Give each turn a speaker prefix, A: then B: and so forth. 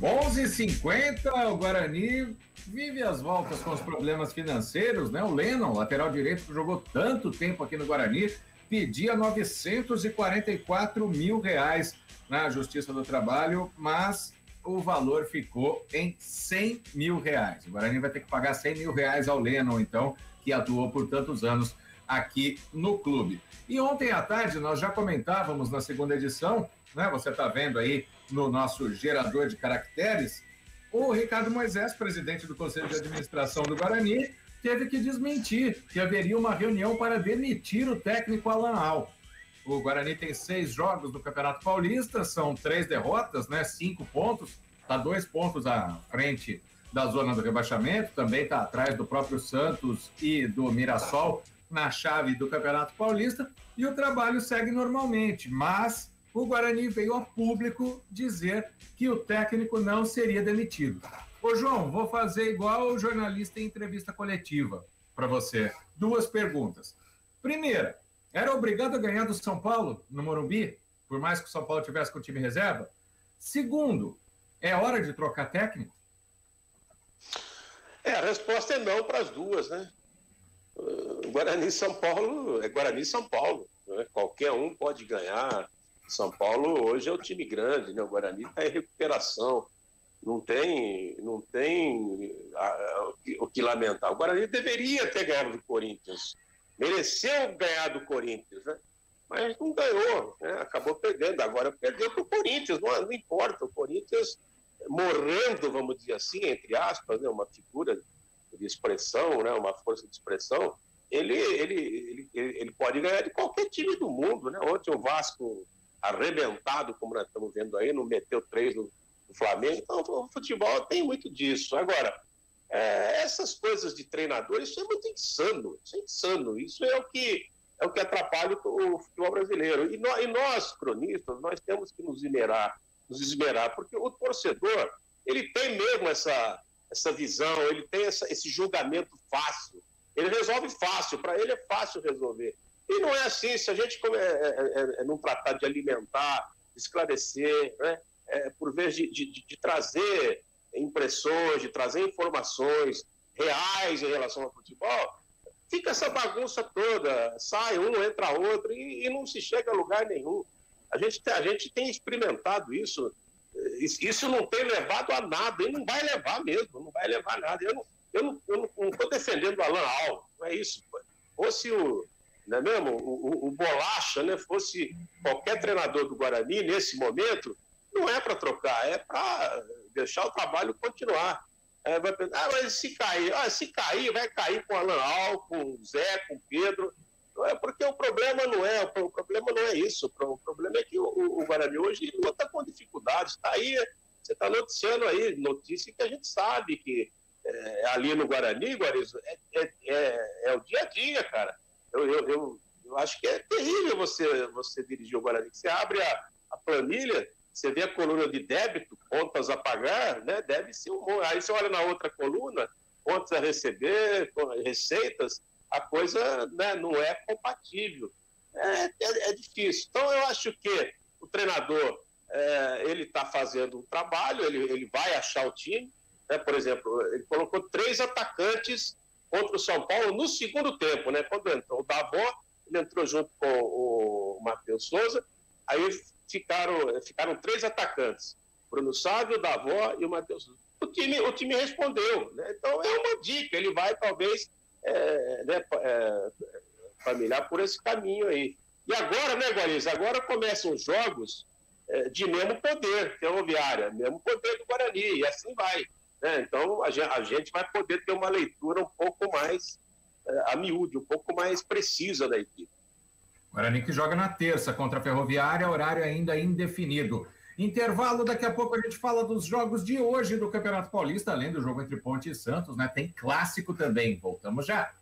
A: 11h50, o Guarani vive as voltas com os problemas financeiros, né? O Lennon, lateral direito, que jogou tanto tempo aqui no Guarani, pedia R$944 mil na Justiça do Trabalho, mas o valor ficou em R$100 mil. O Guarani vai ter que pagar R$100 mil ao Lennon, então, que atuou por tantos anos aqui no clube. E ontem à tarde nós já comentávamos na segunda edição, né? Você está vendo aí no nosso gerador de caracteres, o Ricardo Moisés, presidente do Conselho de Administração do Guarani, teve que desmentir que haveria uma reunião para demitir o técnico Alan Al. O Guarani tem 6 jogos no Campeonato Paulista, são 3 derrotas, né? 5 pontos, está 2 pontos à frente da zona do rebaixamento, também está atrás do próprio Santos e do Mirassol na chave do Campeonato Paulista, e o trabalho segue normalmente, mas o Guarani veio a público dizer que o técnico não seria demitido. Ô João, vou fazer igual o jornalista em entrevista coletiva para você. 2 perguntas. Primeira, era obrigado a ganhar do São Paulo no Morumbi, por mais que o São Paulo tivesse com o time reserva? Segundo, é hora de trocar técnico?
B: A resposta é não para as duas, né? Guarani São Paulo é Guarani São Paulo, né? Qualquer um pode ganhar. São Paulo hoje é um time grande, né? O Guarani está em recuperação, não tem o que lamentar. O Guarani deveria ter ganhado do Corinthians, mereceu ganhar do Corinthians, né? Mas não ganhou, né? Acabou perdendo. Agora perdeu para o Corinthians, não importa. O Corinthians morrendo, vamos dizer assim, entre aspas, né? Uma figura de expressão, né? Uma força de expressão. Ele pode ganhar de qualquer time do mundo, né? Ontem o Vasco arrebentado, como nós estamos vendo aí, não meteu 3 no Flamengo. Então o futebol tem muito disso. Agora, essas coisas de treinador, isso é muito insano, isso é o que atrapalha o futebol brasileiro, e nós cronistas, nós temos que nos esmerar, porque o torcedor, ele tem mesmo essa visão, ele tem esse julgamento fácil, ele resolve fácil, para ele é fácil resolver, e não é assim. Se a gente não tratar de alimentar, de esclarecer, né, por vez de trazer impressões, de trazer informações reais em relação ao futebol, fica essa bagunça toda, sai um, entra outro, e não se chega a lugar nenhum. A gente tem experimentado isso não tem levado a nada, e não vai levar mesmo, não vai levar a nada. Eu não estou defendendo o Alan Al, não é isso. Fosse não é mesmo? O Bolacha, né, fosse qualquer treinador do Guarani nesse momento, não é para trocar, é para deixar o trabalho continuar. Vai pensar, mas se cair, vai cair com o Alan Al, com o Zé, com o Pedro. Porque o problema não é isso. O problema é que o Guarani hoje não está com dificuldades. Está aí, você está noticiando aí, notícia que a gente sabe que ali no Guarani, Guarizo, é o dia a dia, cara. Eu acho que é terrível você dirigir o Guarani. Você abre a planilha, você vê a coluna de débito, contas a pagar, né? Deve ser aí você olha na outra coluna, contas a receber, receitas, a coisa, né, não é compatível. É difícil. Então eu acho que o treinador, ele está fazendo um trabalho, ele vai achar o time, né? Por exemplo, ele colocou 3 atacantes contra o São Paulo no segundo tempo, né? Quando entrou o Davó, ele entrou junto com o Matheus Souza, aí ficaram 3 atacantes, Bruno Sávio, o Davó e o Matheus Souza. O time respondeu, né? Então é uma dica, ele vai talvez familiar por esse caminho aí. E agora, né, Guariz, agora começam os jogos de mesmo poder, Ferroviária, mesmo poder do Guarani, e assim vai. Né? Então a gente vai poder ter uma leitura um pouco mais a miúde, um pouco mais precisa da equipe.
A: Guarani que joga na terça contra a Ferroviária, horário ainda indefinido. Intervalo, daqui a pouco a gente fala dos jogos de hoje do Campeonato Paulista, além do jogo entre Ponte e Santos, né? Tem clássico também. Voltamos já.